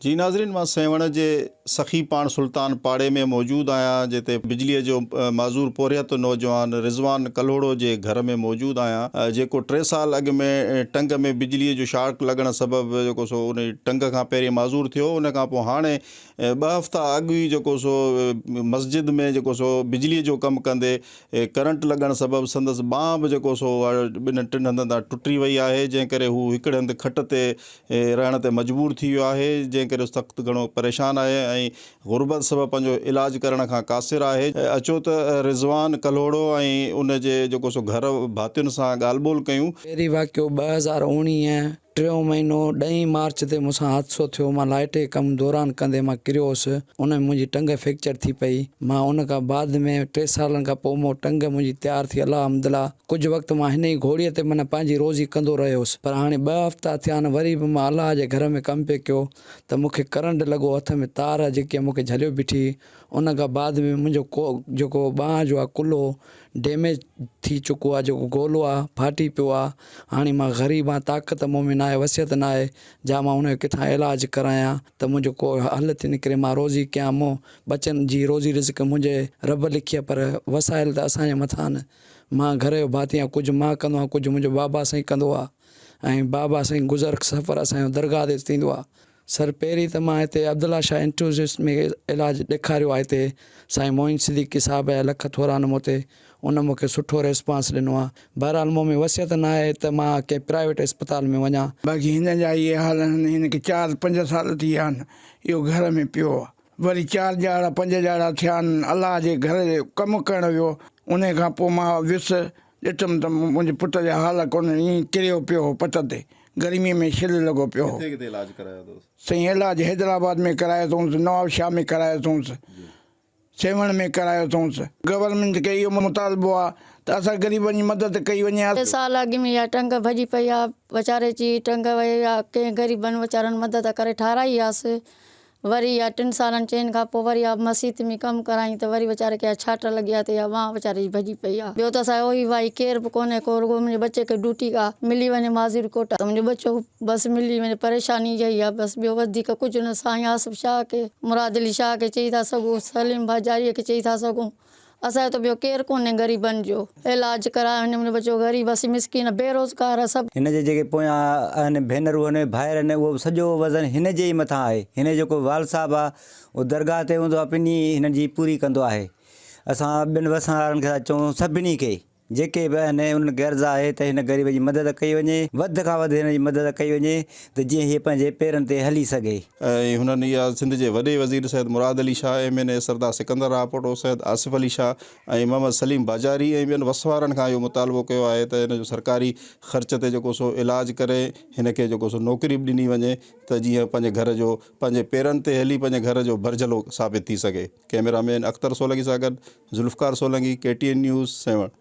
जी नाज़रीन, मां सेवण जे सखी पाण सुल्तान पाड़े में मौजूद आहियां, जिते बिजलीअ जो माज़ूर पोरियत नौजवान रिज़वान कलोड़ो जे घर में मौजूद आहियां, जेको 3 साल अॻु में टंग में बिजलीअ जो शॉक लॻण सबबि जेको सो उन टंग खां पहिरीं माज़ूर थियो। उन खां पोइ हाणे 2 हफ़्ता अॻु ई जेको सो मस्जिद में जेको सो बिजलीअ जो कमु कंदे करंट लॻण सबबि संदसि बांह बि जेको सो 2-3 हंधनि तां टुटी वई आहे, जंहिं करे हू हिकिड़े हंधि खट ते रहण ते मजबूर थी वियो आहे, जंहिं करे सख़्तु घणो परेशान आहे ऐं गुरबत सबबि पंहिंजो इलाजु करण खां क़ासिर आहे। अचो त रिज़वान कलोड़ो ऐं उन जे जेको सो घर भातियुनि सां ॻाल्हि ॿोल कयूं। पहिरीं वाक़ियो 2019 टियों महीनो 10 मार्च ते मूंसां हादसो थियो। मां लाइट जे कमु दौरान कंदे मां किरियो हुउसि। उन में मुंहिंजी टंग फ्रैक्चर थी पई। मां उन खां बाद में 3 सालनि खां पोइ मूं टंग मुंहिंजी तयारु थी, अल्हम्दुलिल्लाह। कुझु वक़्तु मां हिन ई घोड़ीअ ते माना पंहिंजी रोज़ी कंदो रहियो हुउसि, पर हाणे 2 हफ़्ता थिया आहिनि। वरी बि मां अलाह जे घर में कमु पियो कयो त मूंखे करंट लॻो, हथ में तार जेकी मूंखे झलियो बीठी। उन खां बाद में मुंहिंजो जेको बांह जो आहे कुल्हो डैमेज थी चुको आहे, जेको गोलो आहे फाटी पियो आहे। हाणे मां ग़रीब आहियां, ताक़त मूं में न आहे, वसियत न आहे जा मां उनजो किथां इलाजु करायां त मुंहिंजो को हल थी निकिरे, मां रोज़ी कयां। मूं बचनि जी रोज़ी रिज़्क मुंहिंजे रब लिखी आहे, पर वसाइल त असांजे मथां न। मां घर जो भाती आहियां, कुझु मां कंदो आहियां, कुझु मुंहिंजो बाबा साईं कंदो आहे, ऐं बाबा साईं गुज़र सफ़र असांजो दरगाह ते थींदो आहे। सर पहिरीं त मां हिते अब्दुल्ला शाह इंस्टीट्यूट में इलाजु ॾेखारियो आहे। हिते साईं मोइन सिद्दीकी साहिबु आहे, लख थोरा मूं ते, उन मूंखे सुठो रिस्पॉन्स ॾिनो आहे। बहरहाल मूं में वसियत न आहे त मां कंहिं प्राइवेट अस्पताल में वञा। बाक़ी हिन जा इहे हाल आहिनि। हिनखे 4-5 साल थी विया आहिनि इहो घर में पियो आहे। वरी 4 ॼाड़ा 5 ॼाड़ा थिया आहिनि। अलाह जे घर जो कमु करणु वियो, उन खां पोइ मां वियुसि, ॾिठुमि त मुंहिंजे पुट जा हाल कोन, ईअं किरियो पियो हो पट ते, गर्मीअ में शिल लॻो पियो हो। किथे इलाजु करायो अथव? साईं इलाजु हैदराबाद में करायो अथऊंसि, नवाबशाह में करायो अथऊंसि, सेवण में करायो अथऊंसि। गवर्नमेंट खे इहो मुतालबो आहे त असां ग़रीबनि जी मदद कई वञे। 3 साल अॻु में इहा टंग भॼी पई आहे, वीचारे जी टंग वई आहे। कंहिं ग़रीबनि वीचारनि मदद करे ठाराई हुआसीं। वरी इहा 3 सालनि चइनि खां पोइ वरी इहा मस्जिद में कमु कराई त वरी वीचारे खे छाट लॻी आहे त इहा बांह वीचारे जी भॼी पई आहे। ॿियो त असांजो ई भाई केर बि कोन्हे, को रुॻो मुंहिंजे बचे खे ड्यूटी का मिली वञे माज़ूर कोटा त मुंहिंजो बचो बसि मिली वञे। परेशानी इहा ई आहे बसि, ॿियो वधीक कुझु न। साईं आसिफ़ शाह खे, मुराद अली शाह खे चई था सघूं, सलीम भाजारीअ खे चई था सघूं। असांजो त ॿियो केरु कोन्हे ग़रीबनि जो इलाजु करायो। हिन मुंहिंजो बचो ग़रीब असीं मिसकिन बेरोज़गार आहे सभु। हिन जे जेके पोयां आहिनि भेनरूं आहिनि, भाइर आहिनि, उहो सॼो वज़न हिन जे ई मथां आहे। हिन जेको वाल साहिबु आहे उहो दरगाह ते हूंदो आहे, पिनी हिन जी पूरी कंदो आहे। असां ॿिनि वसण वारनि खे था चऊं, सभिनी खे जेके बि आहिनि उन्हनि गर्ज़ आहे त हिन ग़रीब जी मदद कई वञे, वधि खां वधि हिन जी मदद कई वञे त जीअं हीअ पंहिंजे पेरनि ते हली सघे। ऐं हुननि इहा सिंध जे वॾे वज़ीर सैयद मुराद अली शाह, MNA सरदार सिकंदर रापोटो, सैयद आसिफ़ अली शाह ऐं मोहम्मद सलीम बाजारी ऐं ॿियनि वसवारनि खां इहो मुतालबो कयो आहे त हिन जो सरकारी ख़र्च ते जेको सो इलाजु करे हिन खे जेको सो नौकरी बि ॾिनी वञे त जीअं पंहिंजे घर जो पंहिंजे पेरनि ते हली पंहिंजे घर जो भरजलो साबित थी सघे। कैमरामैन अख्तर सोलंकी सां गॾु ज़ुल्फ़कार सोलंकी, KTN न्यूज़, सेवण।